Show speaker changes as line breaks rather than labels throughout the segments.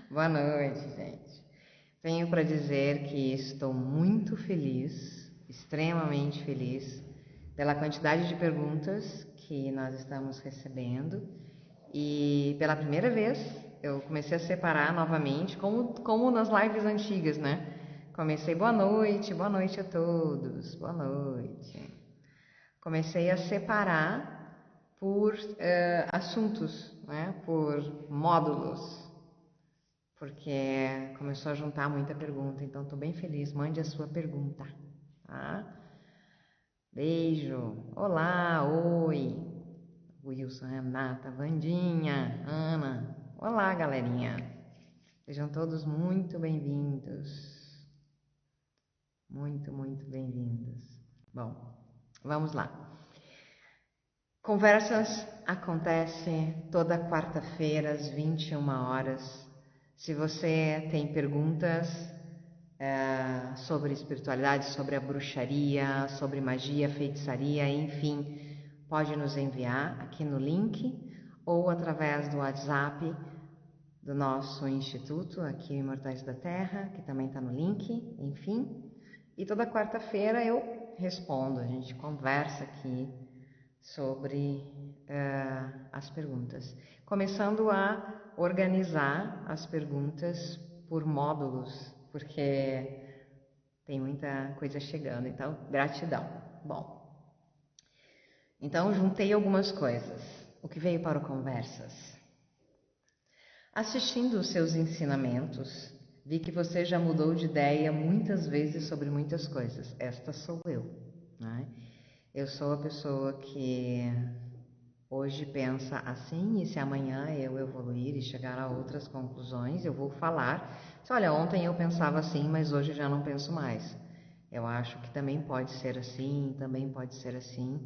Boa noite, gente. Tenho para dizer que estou muito feliz, extremamente feliz, pela quantidade de perguntas que nós estamos recebendo e pela primeira vez eu comecei a separar novamente, como nas lives antigas, né? Comecei boa noite a todos, boa noite. Comecei a separar por assuntos, né? Por módulos, porque começou a juntar muita pergunta, então estou bem feliz. Mande a sua pergunta, tá? Beijo. Olá, oi. Wilson, Renata, Vandinha, Ana. Olá, galerinha. Sejam todos muito bem-vindos. Muito bem-vindos. Bom, vamos lá. Conversas acontecem toda quarta-feira às 21 horas. Se você tem perguntas sobre espiritualidade, sobre a bruxaria, sobre magia, feitiçaria, enfim, pode nos enviar aqui no link ou através do WhatsApp do nosso instituto, aqui Imortais da Terra, que também está no link, enfim. E toda quarta-feira eu respondo, a gente conversa aqui sobre as perguntas. Começando a organizar as perguntas por módulos, porque tem muita coisa chegando, então gratidão. Bom, então juntei algumas coisas. O que veio para o Conversas? Assistindo os seus ensinamentos, vi que você já mudou de ideia muitas vezes sobre muitas coisas. Esta sou eu, né? Eu sou a pessoa que hoje pensa assim, e se amanhã eu evoluir e chegar a outras conclusões, eu vou falar. Olha, ontem eu pensava assim, mas hoje já não penso mais. Eu acho que também pode ser assim, também pode ser assim.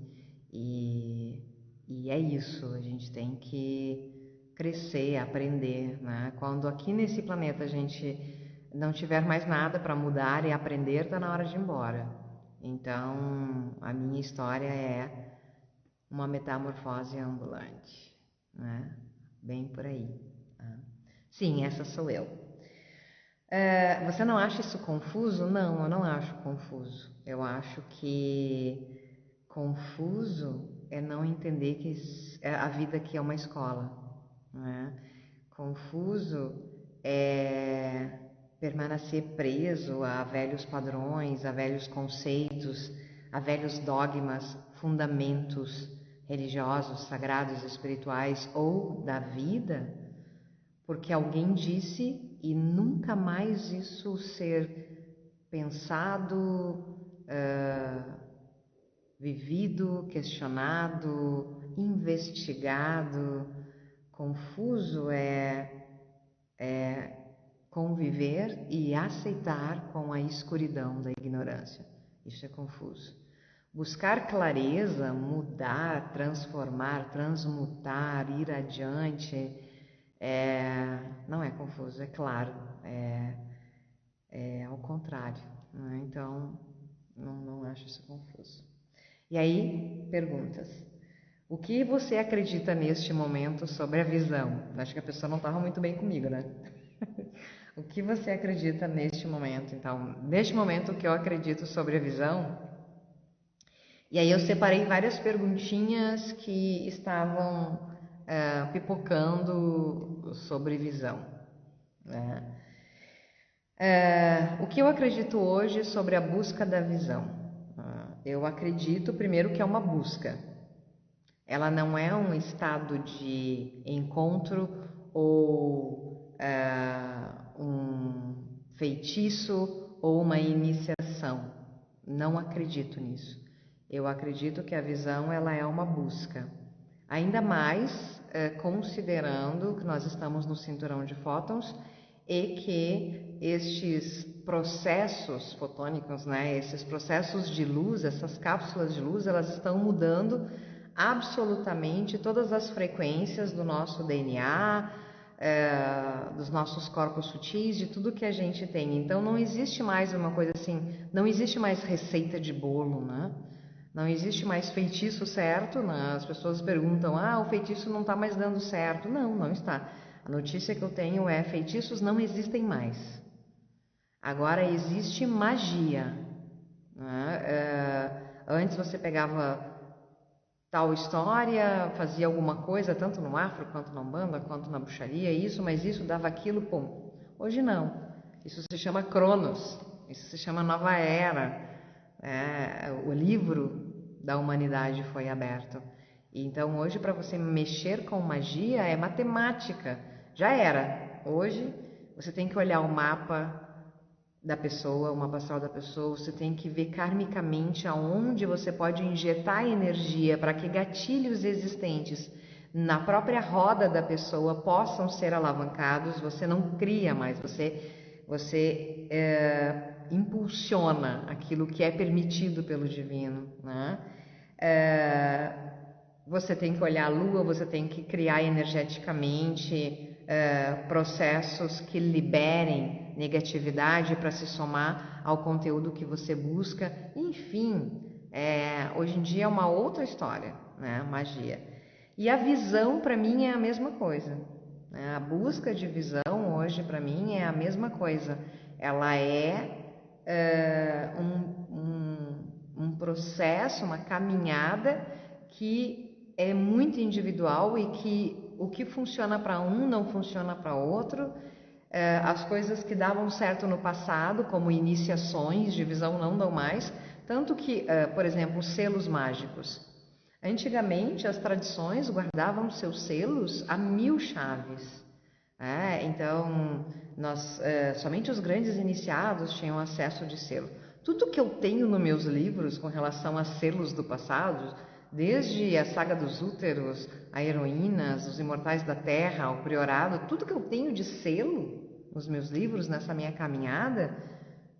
E é isso, a gente tem que crescer, aprender, né? Quando aqui nesse planeta a gente não tiver mais nada para mudar e aprender, está na hora de ir embora. Então, a minha história é uma metamorfose ambulante, né? Bem por aí. Tá? Sim, essa sou eu. Você não acha isso confuso? Não, eu não acho confuso. Eu acho que confuso é não entender que a vida aqui é uma escola, né? Confuso é permanecer preso a velhos padrões, a velhos conceitos, a velhos dogmas, fundamentos religiosos, sagrados, espirituais ou da vida, porque alguém disse e nunca mais isso ser pensado, vivido, questionado, investigado. Confuso é conviver e aceitar com a escuridão da ignorância. Isso é confuso. Buscar clareza, mudar, transformar, transmutar, ir adiante, não é confuso, é claro, é ao contrário, né? Então, não acho isso confuso. E aí, perguntas. O que você acredita neste momento sobre a visão? Acho que a pessoa não estava muito bem comigo, né? O que você acredita neste momento? Então, neste momento, o que eu acredito sobre a visão? E aí eu separei várias perguntinhas que estavam pipocando sobre visão, né? O que eu acredito hoje sobre a busca da visão? Eu acredito, primeiro, que é uma busca. Ela não é um estado de encontro ou um feitiço ou uma iniciação. Não acredito nisso. Eu acredito que a visão ela é uma busca. Ainda mais considerando que nós estamos no cinturão de fótons e que estes processos fotônicos, né, esses processos de luz, essas cápsulas de luz, elas estão mudando absolutamente todas as frequências do nosso DNA, dos nossos corpos sutis, de tudo que a gente tem. Então não existe mais uma coisa assim, não existe mais receita de bolo, né? Não existe mais feitiço certo, né? As pessoas perguntam, o feitiço não está mais dando certo. Não está. notícia que eu tenho é: feitiços não existem mais. Agora existe magia, né? Antes você pegava tal história, fazia alguma coisa, tanto no afro, quanto na umbanda, quanto na bruxaria, isso, mas isso dava aquilo, pum. Hoje não. Isso se chama Cronos, isso se chama Nova Era. O livro da humanidade foi aberto. Então hoje, para você mexer com magia, é matemática. Já era. Hoje você tem que olhar o mapa da pessoa, o mapa astral da pessoa, você tem que ver karmicamente aonde você pode injetar energia para que gatilhos existentes na própria roda da pessoa possam ser alavancados. Você não cria mais, você impulsiona aquilo que é permitido pelo divino, né? Você tem que olhar a lua, você tem que criar energeticamente processos que liberem negatividade para se somar ao conteúdo que você busca. Enfim, hoje em dia é uma outra história, né? Magia. E a visão, para mim, é a mesma coisa, né? A busca de visão hoje, para mim, é a mesma coisa. Ela um processo, uma caminhada que é muito individual e que o que funciona para um não funciona para outro. As coisas que davam certo no passado, como iniciações de visão, não dão mais. Tanto que, por exemplo, os selos mágicos. Antigamente, as tradições guardavam seus selos a 1000 chaves. Então, somente os grandes iniciados tinham acesso de selo. Tudo que eu tenho nos meus livros com relação a selos do passado, desde a saga dos úteros, a heroínas, os imortais da terra, o priorado, tudo que eu tenho de selo nos meus livros, nessa minha caminhada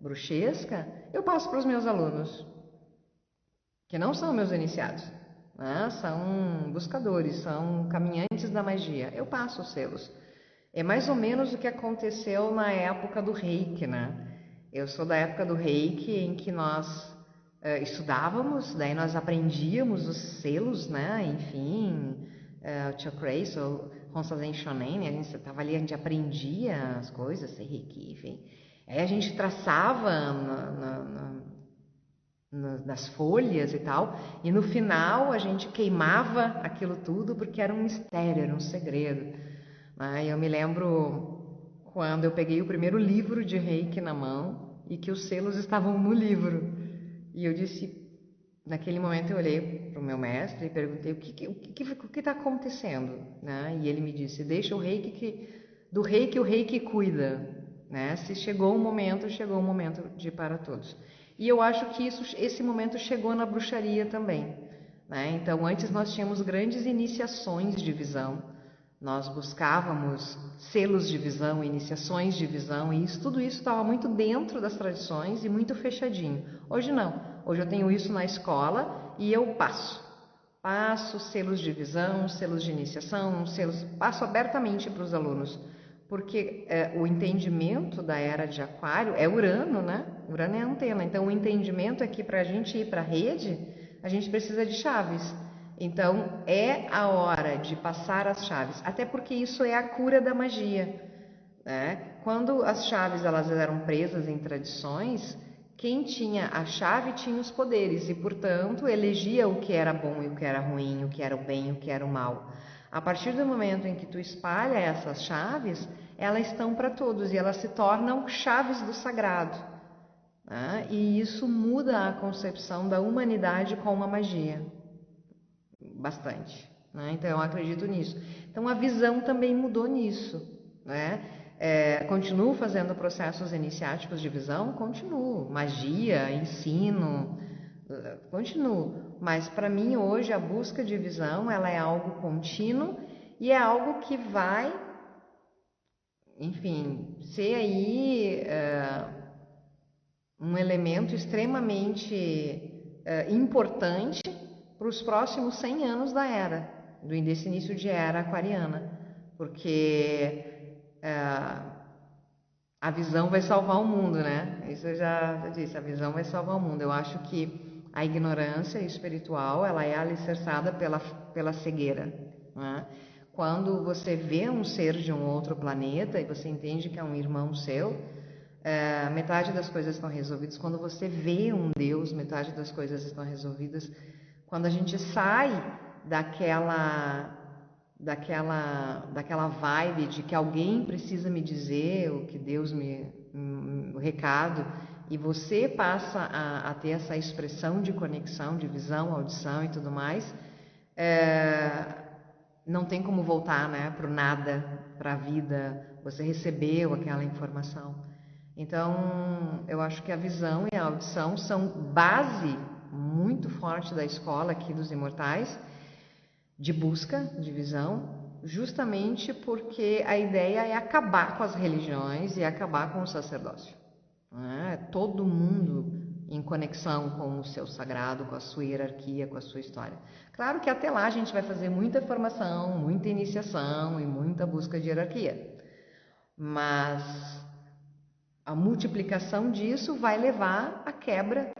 bruxesca, eu passo para os meus alunos, que não são meus iniciados, né? São buscadores, são caminhantes da magia. Eu passo os selos. É mais ou menos o que aconteceu na época do Reiki, né? Eu sou da época do Reiki em que nós estudávamos, daí nós aprendíamos os selos, né? Enfim, o Chakras, o Honsazen Shonen, né? A gente estava ali, a gente aprendia as coisas, Reiki, enfim. Aí a gente traçava nas folhas e tal, e no final a gente queimava aquilo tudo porque era um mistério, era um segredo. Eu me lembro quando eu peguei o primeiro livro de Reiki na mão e que os selos estavam no livro. E eu disse, naquele momento eu olhei para o meu mestre e perguntei o que está acontecendo, né? E ele me disse, deixa o Reiki do Reiki o Reiki cuida, né? Se chegou o momento de ir para todos. E eu acho que esse momento chegou na bruxaria também, né? Então antes nós tínhamos grandes iniciações de visão. Nós buscávamos selos de visão, iniciações de visão, e tudo isso estava muito dentro das tradições e muito fechadinho. Hoje não. Hoje eu tenho isso na escola e eu passo selos de visão, selos de iniciação, passo abertamente para os alunos, porque o entendimento da era de Aquário é Urano, né? Urano é a antena. Então o entendimento é que para a gente ir para a rede, a gente precisa de chaves. Então é a hora de passar as chaves, até porque isso é a cura da magia, né? Quando as chaves elas eram presas em tradições, quem tinha a chave tinha os poderes e, portanto, elegia o que era bom e o que era ruim, o que era o bem e o que era o mal. A partir do momento em que tu espalha essas chaves, elas estão para todos e elas se tornam chaves do sagrado, né? E isso muda a concepção da humanidade com a magia. Bastante, né? Então eu acredito nisso. Então a visão também mudou nisso, né? Continuo fazendo processos iniciáticos de visão, continuo, magia, ensino, continuo. Mas para mim hoje a busca de visão ela é algo contínuo e é algo que vai, enfim, ser aí um elemento extremamente importante para os próximos 100 anos da era, desse início de era aquariana, porque a visão vai salvar o mundo, né? Isso eu já disse, a visão vai salvar o mundo. Eu acho que a ignorância espiritual, ela é alicerçada pela cegueira, né? Quando você vê um ser de um outro planeta e você entende que é um irmão seu, metade das coisas estão resolvidas. Quando você vê um Deus, metade das coisas estão resolvidas. Quando a gente sai daquela vibe de que alguém precisa me dizer o que Deus o recado, e você passa a ter essa expressão de conexão, de visão, audição e tudo mais, não tem como voltar, né, para o nada, para a vida. Você recebeu aquela informação. Então, eu acho que a visão e a audição são base muito forte da escola aqui dos imortais, de busca de visão, justamente porque a ideia é acabar com as religiões e acabar com o sacerdócio. Todo mundo em conexão com o seu sagrado, com a sua hierarquia, com a sua história. Claro que até lá a gente vai fazer muita formação, muita iniciação e muita busca de hierarquia, mas a multiplicação disso vai levar à quebra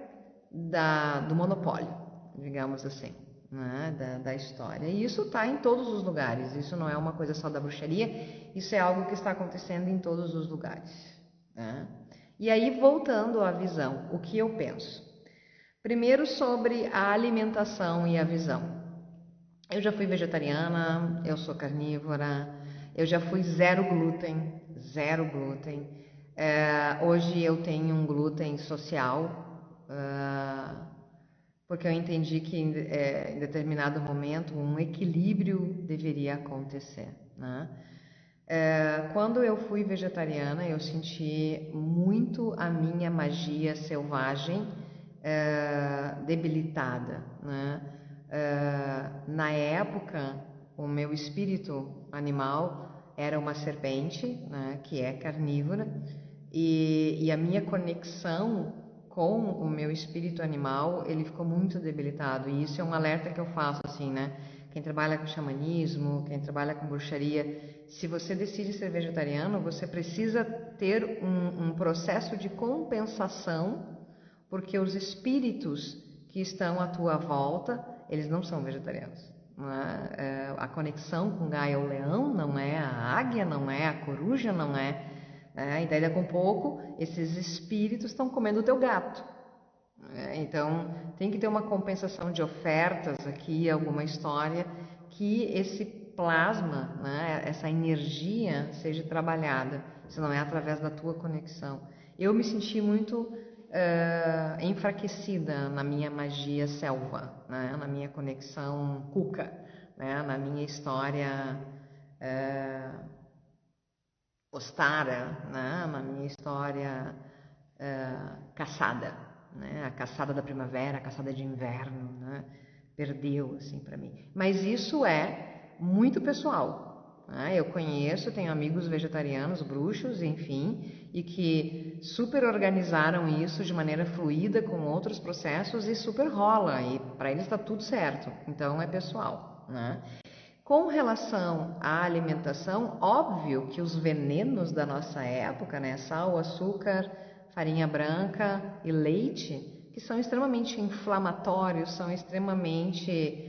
do monopólio, digamos assim, né, da história. E isso está em todos os lugares, isso não é uma coisa só da bruxaria, isso é algo que está acontecendo em todos os lugares, né? E aí, voltando à visão, o que eu penso? Primeiro, sobre a alimentação e a visão. Eu já fui vegetariana, eu sou carnívora, eu já fui zero glúten, zero glúten. Hoje eu tenho um glúten social, porque eu entendi que em determinado momento um equilíbrio deveria acontecer, né? Quando eu fui vegetariana, eu senti muito a minha magia selvagem debilitada, né? Na época, o meu espírito animal era uma serpente, né, que é carnívora, e a minha conexão com o meu espírito animal, ele ficou muito debilitado, e isso é um alerta que eu faço, assim, né? Quem trabalha com xamanismo, quem trabalha com bruxaria, se você decide ser vegetariano, você precisa ter um processo de compensação, porque os espíritos que estão à tua volta, eles não são vegetarianos. A conexão com Gaia, o leão, não é a águia, não é a coruja, não é. E daí, daqui a um pouco, esses espíritos estão comendo o teu gato. Então, tem que ter uma compensação de ofertas aqui, alguma história, que esse plasma, né, essa energia seja trabalhada, se não é através da tua conexão. Eu me senti muito enfraquecida na minha magia selva, né, na minha conexão cuca, né, na minha história ostara, né, na minha história caçada, né, a caçada da primavera, a caçada de inverno, né, perdeu assim para mim. Mas isso é muito pessoal, né? Eu conheço, tenho amigos vegetarianos, bruxos, enfim, e que super organizaram isso de maneira fluida com outros processos e super rola, e para eles está tudo certo. Então é pessoal, né? Com relação à alimentação, óbvio que os venenos da nossa época, né, sal, açúcar, farinha branca e leite, que são extremamente inflamatórios, são extremamente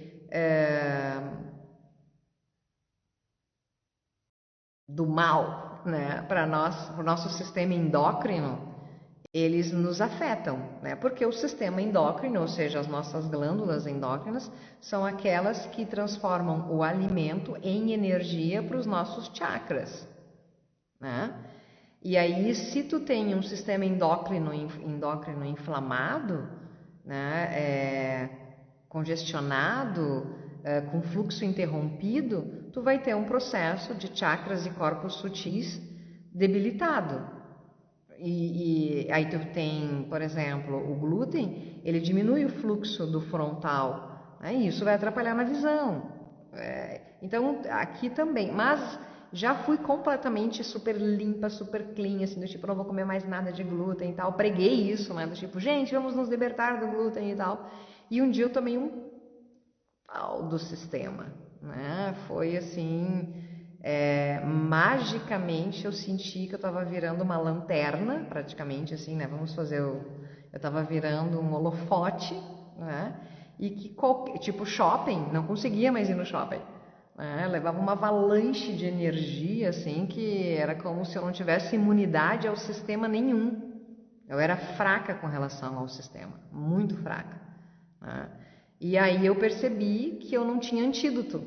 do mal, né, para nós, para o nosso sistema endócrino, eles nos afetam, né? Porque o sistema endócrino, ou seja, as nossas glândulas endócrinas, são aquelas que transformam o alimento em energia para os nossos chakras, né? E aí, se tu tem um sistema endócrino inflamado, né, congestionado, com fluxo interrompido, tu vai ter um processo de chakras e corpos sutis debilitado. E aí tu tem, por exemplo, o glúten, ele diminui o fluxo do frontal, né? E isso vai atrapalhar na visão. Então, aqui também, mas já fui completamente super limpa, super clean, assim, do tipo, não vou comer mais nada de glúten e tal. Preguei isso, né? Do tipo, gente, vamos nos libertar do glúten e tal. E um dia eu tomei um pau do sistema, né? Foi assim, magicamente eu senti que eu estava virando uma lanterna, praticamente assim, né? Vamos fazer eu estava virando um holofote, né? E que tipo shopping, não conseguia mais ir no shopping, né? Levava uma avalanche de energia, assim, que era como se eu não tivesse imunidade ao sistema nenhum. Eu era fraca com relação ao sistema, muito fraca, né? E aí eu percebi que eu não tinha antídoto.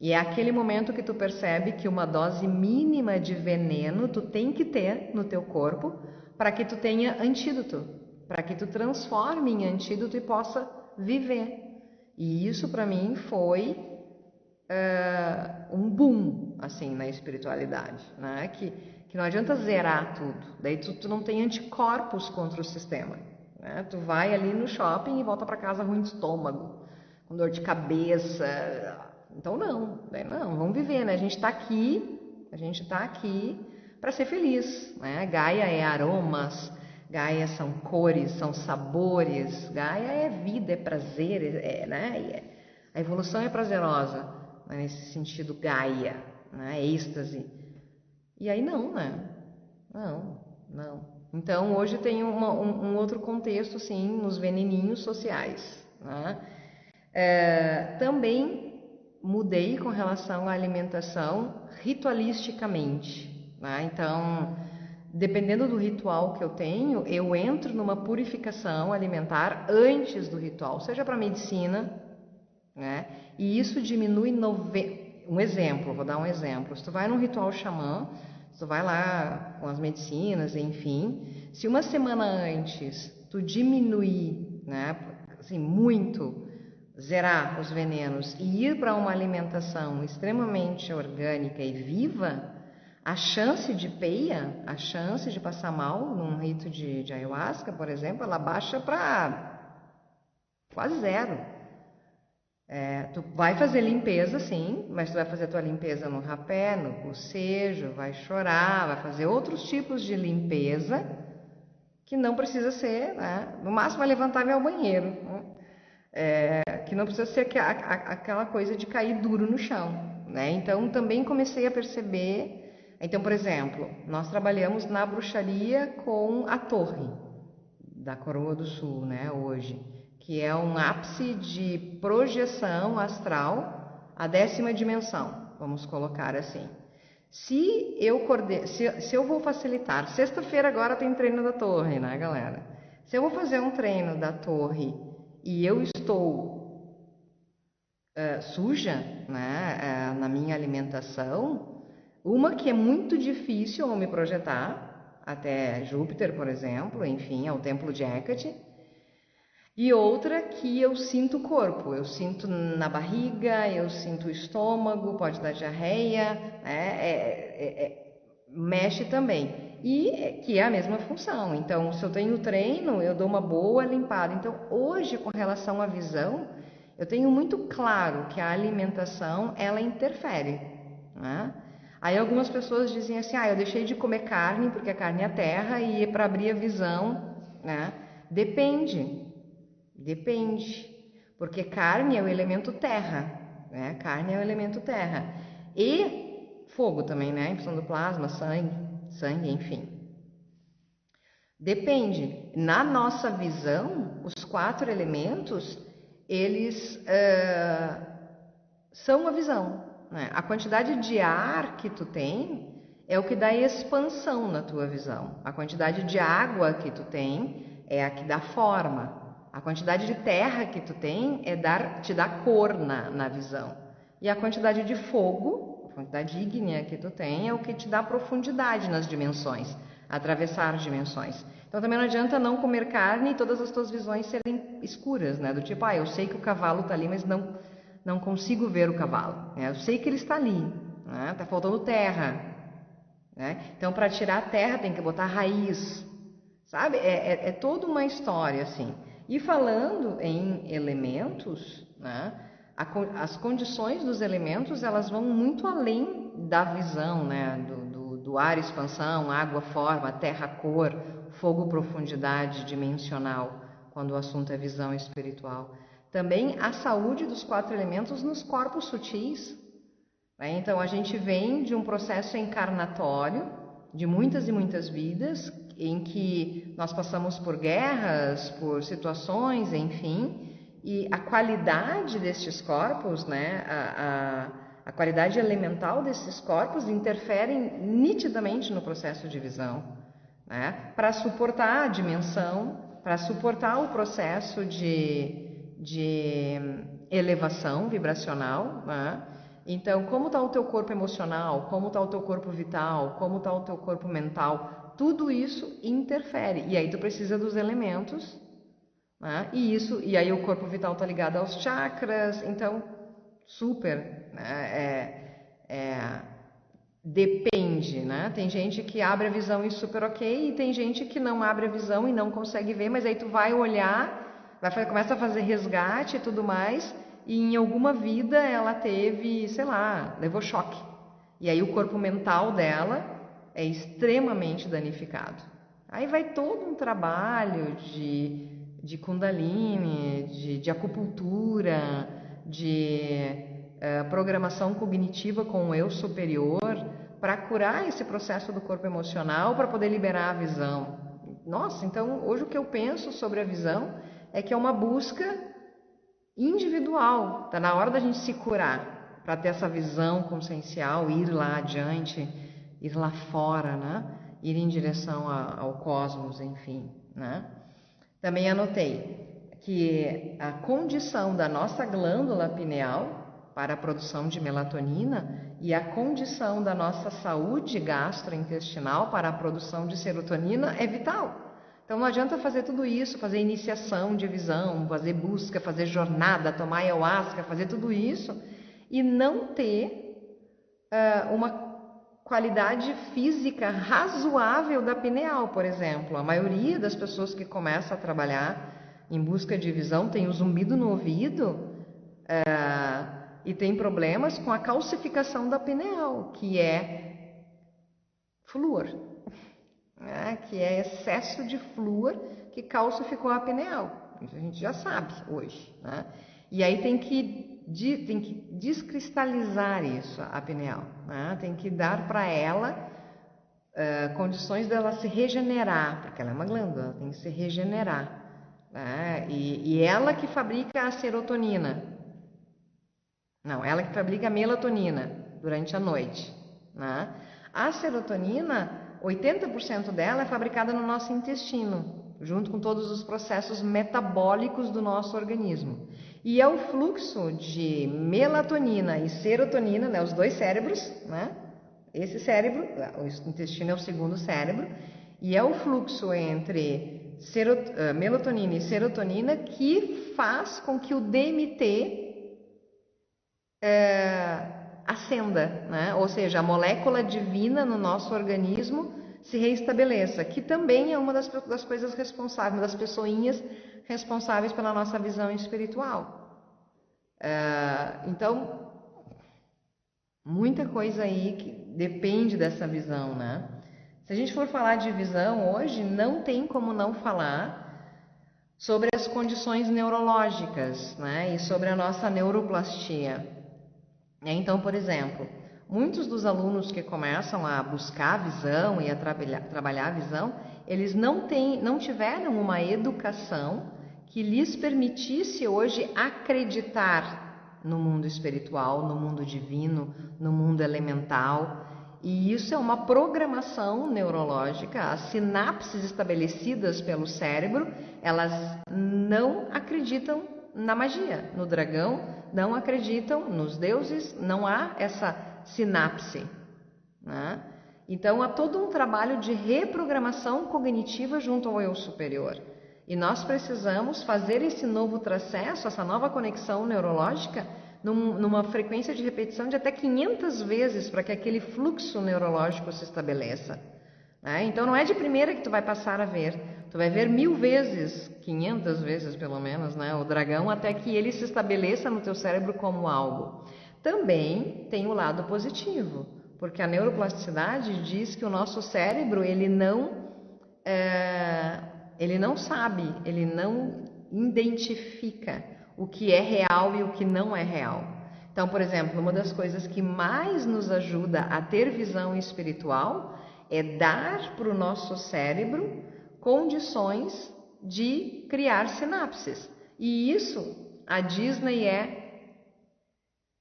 E é aquele momento que tu percebe que uma dose mínima de veneno tu tem que ter no teu corpo para que tu tenha antídoto, para que tu transforme em antídoto e possa viver. E isso para mim foi um boom assim na espiritualidade, né? Que não adianta zerar tudo, daí tu não tem anticorpos contra o sistema, né? Tu vai ali no shopping e volta para casa ruim de estômago, com dor de cabeça. Então não, vamos viver, né? A gente está aqui para ser feliz, né? Gaia é aromas, Gaia são cores, são sabores, Gaia é vida, é prazer, né? A evolução é prazerosa, né? Nesse sentido Gaia, né? Êxtase. E aí não, né? Não. Então hoje tem um outro contexto, sim, nos veneninhos sociais, né? Também mudei com relação à alimentação ritualisticamente, né? Então, dependendo do ritual que eu tenho, eu entro numa purificação alimentar antes do ritual, seja para medicina, né? E isso diminui um exemplo, vou dar um exemplo. Se tu vai num ritual xamã, se tu vai lá com as medicinas, enfim, se uma semana antes tu diminuir, né, assim, muito, zerar os venenos e ir para uma alimentação extremamente orgânica e viva, a chance de peia, a chance de passar mal num rito de ayahuasca, por exemplo, ela baixa para quase zero. Tu vai fazer limpeza, sim, mas tu vai fazer a tua limpeza no rapé, no bocejo, vai chorar, vai fazer outros tipos de limpeza que não precisa ser, né? No máximo vai levantar e ir ao banheiro, né? Que não precisa ser aquela coisa de cair duro no chão, né? Então também comecei a perceber. Então, por exemplo, nós trabalhamos na bruxaria com a torre da Coroa do Sul, né? Hoje, que é um ápice de projeção astral à 10ª dimensão, vamos colocar assim. Se eu vou facilitar, sexta-feira agora tem treino da torre, né, galera? Se eu vou fazer um treino da torre e eu estou suja, né, na minha alimentação, uma que é muito difícil eu me projetar, até Júpiter, por exemplo, enfim, ao templo de Hecate, e outra que eu sinto o corpo, eu sinto na barriga, eu sinto o estômago, pode dar diarreia, né? Mexe também. E que é a mesma função. Então, se eu tenho treino, eu dou uma boa limpada. Então, hoje, com relação à visão, eu tenho muito claro que a alimentação, ela interfere, né? Aí algumas pessoas dizem assim, eu deixei de comer carne porque a carne é a terra e para abrir a visão, né? Depende, porque carne é o elemento terra, né? Carne é o elemento terra e fogo também, né? Em função do plasma, sangue, enfim. Depende. Na nossa visão, os 4 elementos, eles são a visão, né? A quantidade de ar que tu tem é o que dá expansão na tua visão. A quantidade de água que tu tem é a que dá forma. A quantidade de terra que tu tem te dá cor na visão. E a quantidade de fogo, a quantidade ígnea que tu tem é o que te dá profundidade nas dimensões, atravessar dimensões. Então também não adianta não comer carne e todas as tuas visões serem escuras, né? Do tipo, eu sei que o cavalo está ali, mas não consigo ver o cavalo, né? Eu sei que ele está ali, né? Tá faltando terra, né? Então para tirar a terra tem que botar raiz, sabe? É toda uma história assim. E falando em elementos, né? As condições dos elementos, elas vão muito além da visão, né? Do ar, expansão, água, forma, terra, cor, fogo, profundidade dimensional, quando o assunto é visão espiritual. Também a saúde dos 4 elementos nos corpos sutis, né? Então a gente vem de um processo encarnatório, de muitas e muitas vidas, em que nós passamos por guerras, por situações, enfim, E a qualidade destes corpos, né, a qualidade elemental desses corpos interferem nitidamente no processo de visão, né, para suportar a dimensão, para suportar o processo de elevação vibracional, né? Então, como está o teu corpo emocional, como está o teu corpo vital, como está o teu corpo mental, tudo isso interfere. E aí tu precisa dos elementos, né? E aí o corpo vital está ligado aos chakras, então super, né? Depende, né? Tem gente que abre a visão e super ok, e tem gente que não abre a visão e não consegue ver, mas aí tu vai olhar, começa a fazer resgate e tudo mais, e em alguma vida ela teve, sei lá, levou choque. E aí o corpo mental dela é extremamente danificado. Aí vai todo um trabalho de Kundalini, de acupuntura, de programação cognitiva com o eu superior, para curar esse processo do corpo emocional, para poder liberar a visão. Nossa, então hoje o que eu penso sobre a visão é que é uma busca individual. Está na hora da gente se curar, para ter essa visão consciencial, ir lá adiante, ir lá fora, né? Ir em direção ao cosmos, enfim, né? Também anotei que a condição da nossa glândula pineal para a produção de melatonina e a condição da nossa saúde gastrointestinal para a produção de serotonina é vital. Então não adianta fazer tudo isso, fazer iniciação de visão, fazer busca, fazer jornada, tomar ayahuasca, fazer tudo isso e não ter uma qualidade física razoável da pineal, por exemplo. A maioria das pessoas que começa a trabalhar em busca de visão tem o zumbido no ouvido e tem problemas com a calcificação da pineal, que é flúor, né? Que é excesso de flúor que calcificou a pineal. Isso a gente já sabe hoje, né? E aí tem que descristalizar isso, a pineal, né? Tem que dar para ela condições dela se regenerar, porque ela é uma glândula, ela tem que se regenerar, né? E ela que fabrica a serotonina. Não, ela que fabrica a melatonina durante a noite, né? A serotonina, 80% dela é fabricada no nosso intestino, junto com todos os processos metabólicos do nosso organismo. E é o fluxo de melatonina e serotonina, né, os dois cérebros, né? Esse cérebro, o intestino é o segundo cérebro, e é o fluxo entre melatonina e serotonina que faz com que o DMT ascenda, né? Ou seja, a molécula divina no nosso organismo se reestabeleça, que também é uma das coisas responsáveis, uma das pessoinhas responsáveis pela nossa visão espiritual. Então, muita coisa aí que depende dessa visão, né? Se a gente for falar de visão hoje, não tem como não falar sobre as condições neurológicas, né? E sobre a nossa neuroplastia. Então, por exemplo, muitos dos alunos que começam a buscar a visão e a trabalhar a visão, eles não tiveram uma educação que lhes permitisse hoje acreditar no mundo espiritual, no mundo divino, no mundo elemental. E isso é uma programação neurológica. As sinapses estabelecidas pelo cérebro, elas não acreditam na magia, no dragão, não acreditam nos deuses, não há essa sinapse, né? Então há todo um trabalho de reprogramação cognitiva junto ao eu superior. E nós precisamos fazer esse novo processo, essa nova conexão neurológica, numa frequência de repetição de até 500 vezes para que aquele fluxo neurológico se estabeleça. Né? Então não é de primeira que tu vai passar a ver, tu vai ver 1000 vezes, 500 vezes pelo menos, né, o dragão, até que ele se estabeleça no teu cérebro como algo. Também tem o lado positivo, porque a neuroplasticidade diz que o nosso cérebro ele não sabe, ele não identifica o que é real e o que não é real. Então, por exemplo, uma das coisas que mais nos ajuda a ter visão espiritual é dar para o nosso cérebro condições de criar sinapses. E isso A Disney é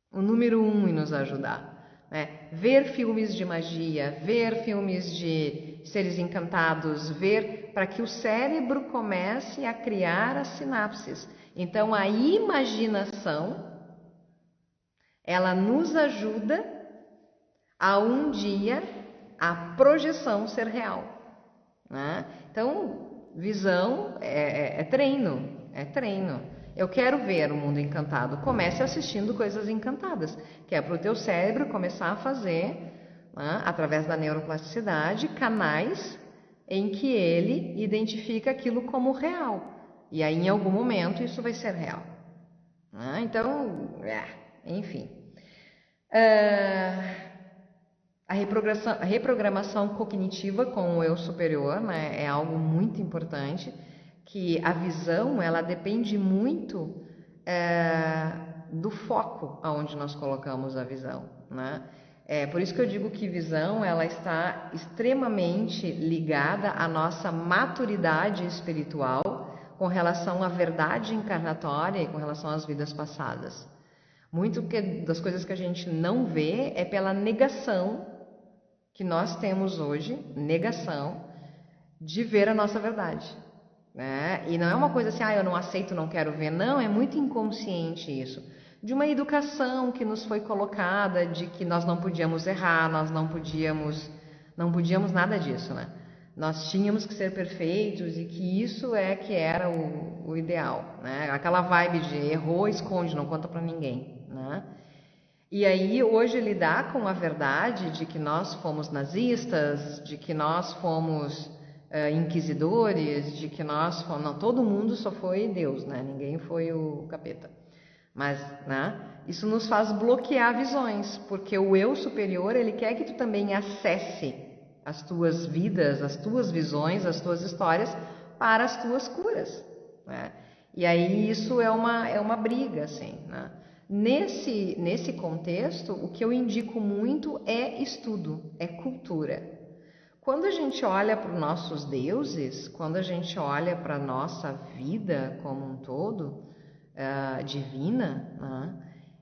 o número 1 em nos ajudar, né? Ver filmes de magia, ver filmes de seres encantados, ver para que o cérebro comece a criar as sinapses. Então, a imaginação, ela nos ajuda a um dia a projeção ser real, né? Então, visão é treino, é treino. Eu quero ver o mundo encantado. Comece assistindo coisas encantadas, que é para o teu cérebro começar a fazer, né, através da neuroplasticidade, canais em que ele identifica aquilo como real. E aí, em algum momento, isso vai ser real. Então, enfim. A reprogramação cognitiva com o eu superior, né, é algo muito importante, que a visão ela depende muito do foco aonde nós colocamos a visão, né? Por isso que eu digo que visão ela está extremamente ligada à nossa maturidade espiritual com relação à verdade encarnatória e com relação às vidas passadas. Muito das coisas que a gente não vê é pela negação que nós temos hoje, negação, de ver a nossa verdade, né? E não é uma coisa assim, eu não aceito, não quero ver. Não, é muito inconsciente isso. De uma educação que nos foi colocada de que nós não podíamos errar, nós não podíamos nada disso, né? Nós tínhamos que ser perfeitos e que isso é que era o ideal, né? Aquela vibe de errou, esconde, não conta para ninguém, né? E aí hoje lidar com a verdade de que nós fomos nazistas, de que nós fomos inquisidores, de que nós fomos... Não, todo mundo só foi Deus, né? Ninguém foi o capeta. Mas, né? Isso nos faz bloquear visões, porque o eu superior, ele quer que tu também acesse as tuas vidas, as tuas visões, as tuas histórias para as tuas curas, né? E aí isso é uma briga, assim, né? Nesse contexto, o que eu indico muito é estudo, é cultura. Quando a gente olha para os nossos deuses, quando a gente olha para a nossa vida como um todo, divina, né,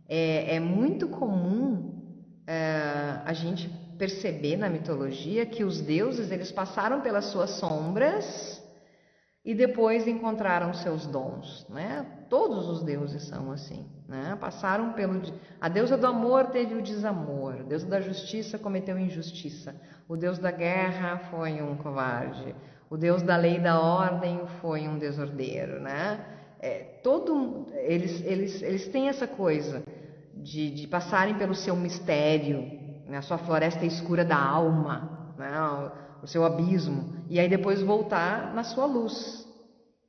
é muito comum a gente perceber na mitologia que os deuses eles passaram pelas suas sombras e depois encontraram seus dons, né? Todos os deuses são assim, né? Passaram pelo... A deusa do amor teve o desamor, a deusa da justiça cometeu injustiça, o deus da guerra foi um covarde, o deus da lei e da ordem foi um desordeiro, né? Eles têm essa coisa de passarem pelo seu mistério, né? A sua floresta escura da alma, né? O seu abismo, e aí depois voltar na sua luz,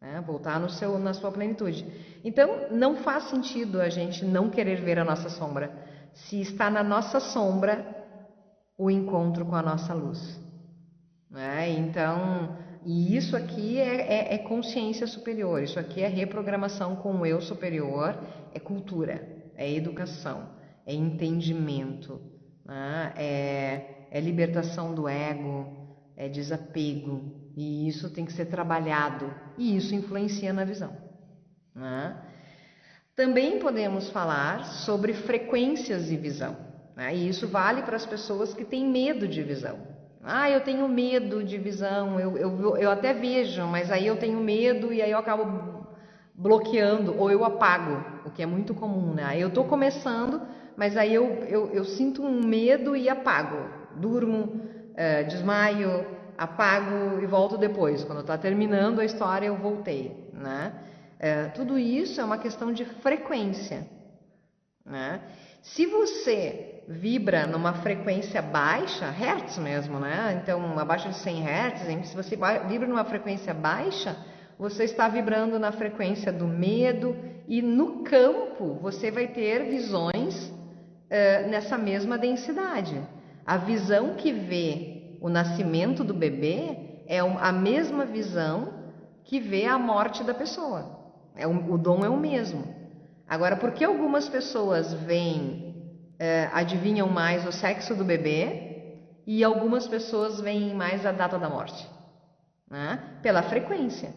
né? Voltar na sua plenitude. Então, não faz sentido a gente não querer ver a nossa sombra, se está na nossa sombra o encontro com a nossa luz, né? Então, e isso aqui é consciência superior, isso aqui é reprogramação com o eu superior, é cultura, é educação, é entendimento, né? É libertação do ego, é desapego, e isso tem que ser trabalhado, e isso influencia na visão, né? Também podemos falar sobre frequências de visão, né? E isso vale para as pessoas que têm medo de visão. Eu tenho medo de visão, eu até vejo, mas aí eu tenho medo e aí eu acabo bloqueando, ou eu apago, o que é muito comum, né? Eu estou começando, mas aí eu sinto um medo e apago, durmo, desmaio, apago e volto depois. Quando está terminando a história, eu voltei, né? Tudo isso é uma questão de frequência, né? Se você vibra numa frequência baixa, hertz mesmo, né? Então, abaixo de 100 hertz, se você vibra numa frequência baixa, você está vibrando na frequência do medo e no campo você vai ter visões nessa mesma densidade. A visão que vê o nascimento do bebê é a mesma visão que vê a morte da pessoa. O dom é o mesmo. Agora, por que algumas pessoas adivinham mais o sexo do bebê e algumas pessoas veem mais a data da morte? Né? Pela frequência.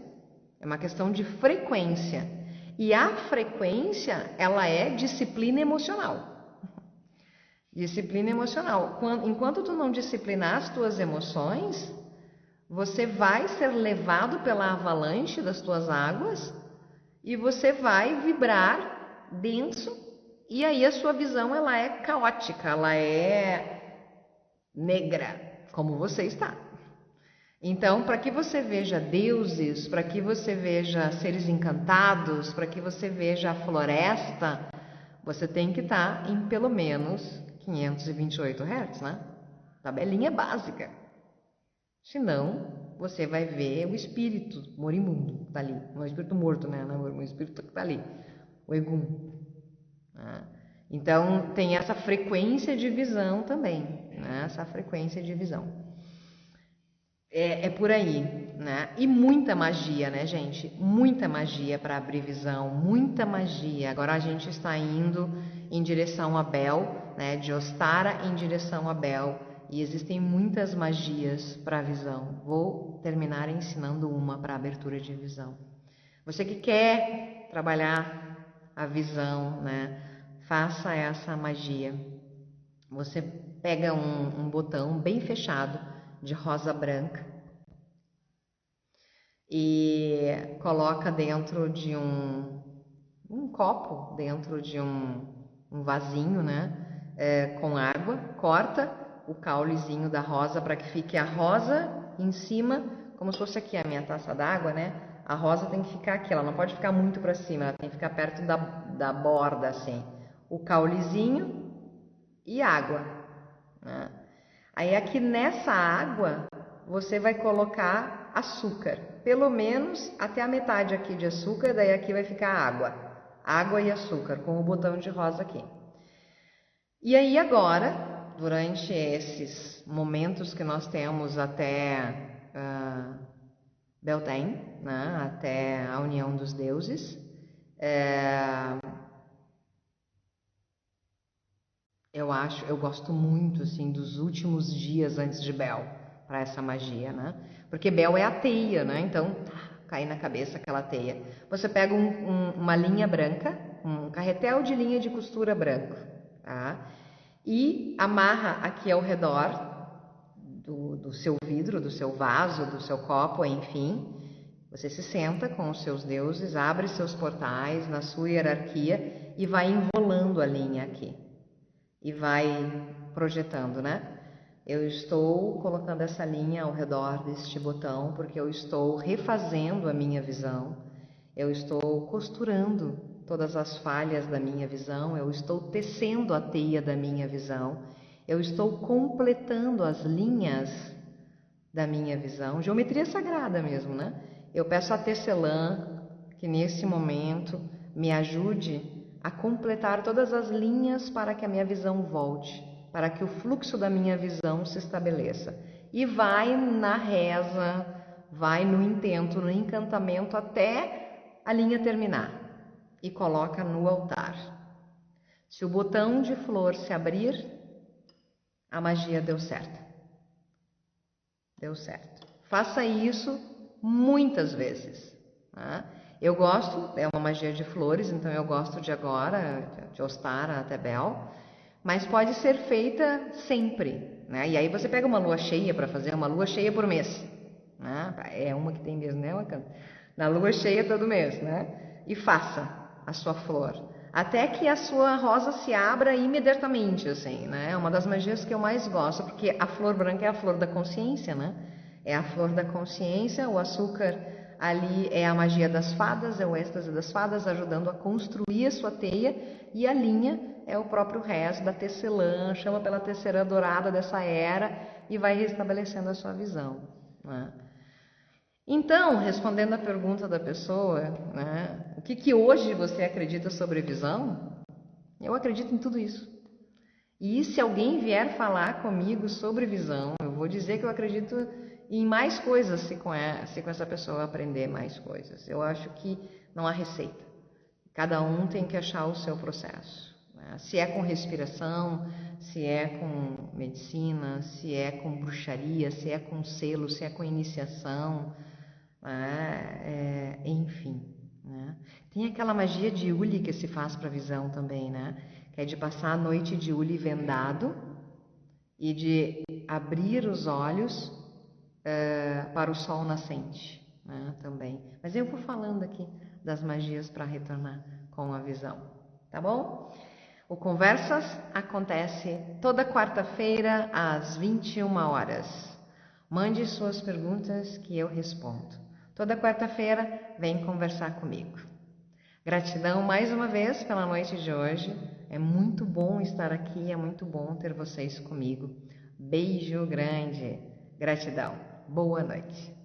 É uma questão de frequência. E a frequência, ela é disciplina emocional. Disciplina emocional. Enquanto tu não disciplinar as tuas emoções, você vai ser levado pela avalanche das tuas águas e você vai vibrar denso, e aí a sua visão ela é caótica, ela é negra, como você está. Então, para que você veja deuses, para que você veja seres encantados, para que você veja a floresta, você tem que estar em pelo menos 528 Hz, né? Tabelinha básica. Senão, você vai ver o espírito moribundo que está ali. Não é o espírito morto, né? Não, o espírito que está ali. O Egum. Né? Então, tem essa frequência de visão também. Né? Essa frequência de visão. É por aí, né? E muita magia, né, gente? Muita magia para abrir visão, muita magia. Agora a gente está indo em direção a Bel, né? De Ostara em direção a Bel. E existem muitas magias para a visão. Vou terminar ensinando uma para abertura de visão. Você que quer trabalhar a visão, né? Faça essa magia. Você pega um botão bem fechado de rosa branca e coloca dentro de um copo, dentro de um vasinho, né? Com água, corta o caulezinho da rosa para que fique a rosa em cima, como se fosse aqui a minha taça d'água, né? A rosa tem que ficar aqui, ela não pode ficar muito para cima, ela tem que ficar perto da borda, assim. O caulezinho e água, né? Aí aqui nessa água você vai colocar açúcar, pelo menos até a metade aqui de açúcar, daí aqui vai ficar água e açúcar com o botão de rosa aqui. E aí agora, durante esses momentos que nós temos até Beltane, né, até a união dos deuses, eu gosto muito assim dos últimos dias antes de Bel para essa magia, né? Porque Bel é a teia, né? Então, cai na cabeça aquela teia. Você pega uma linha branca, um carretel de linha de costura branco, tá? E amarra aqui ao redor do seu vidro, do seu vaso, do seu copo, enfim. Você se senta com os seus deuses, abre seus portais na sua hierarquia e vai enrolando a linha aqui. E vai projetando, né? Eu estou colocando essa linha ao redor deste botão porque eu estou refazendo a minha visão, eu estou costurando todas as falhas da minha visão, eu estou tecendo a teia da minha visão, eu estou completando as linhas da minha visão, geometria sagrada mesmo, né? Eu peço a tecelã que nesse momento me ajude a completar todas as linhas para que a minha visão volte, para que o fluxo da minha visão se estabeleça. E vai na reza, vai no intento, no encantamento até a linha terminar e coloca no altar. Se o botão de flor se abrir, a magia deu certo. Deu certo. Faça isso muitas vezes. Tá? Eu gosto, é uma magia de flores, então eu gosto de agora, de Ostara até Bel, mas pode ser feita sempre, né? E aí você pega uma lua cheia para fazer, uma lua cheia por mês, né? É uma que tem mesmo, né? Na lua cheia todo mês, né? E faça a sua flor, até que a sua rosa se abra imediatamente, assim, né? É uma das magias que eu mais gosto, porque a flor branca é a flor da consciência, né? É a flor da consciência, o açúcar ali é a magia das fadas, é o êxtase das fadas, ajudando a construir a sua teia, e a linha é o próprio resto da tecelã, chama pela tecelã dourada dessa era e vai restabelecendo a sua visão, né? Então, respondendo à pergunta da pessoa, né, o que hoje você acredita sobre visão? Eu acredito em tudo isso. E se alguém vier falar comigo sobre visão, eu vou dizer que eu acredito em mais coisas se com essa pessoa aprender mais coisas. Eu acho que não há receita. Cada um tem que achar o seu processo, né? Se é com respiração, se é com medicina, se é com bruxaria, se é com selo, se é com iniciação, né? Enfim. né? Tem aquela magia de Uli que se faz para visão também, né? Que é de passar a noite de Uli vendado e de abrir os olhos para o sol nascente, né? Também. Mas eu vou falando aqui das magias para retornar com a visão, tá bom? O Conversas acontece toda quarta-feira às 21 horas. Mande suas perguntas que eu respondo. Toda quarta-feira vem conversar comigo. Gratidão mais uma vez pela noite de hoje. É muito bom estar aqui, é muito bom ter vocês comigo. Beijo grande. Gratidão. Boa noite.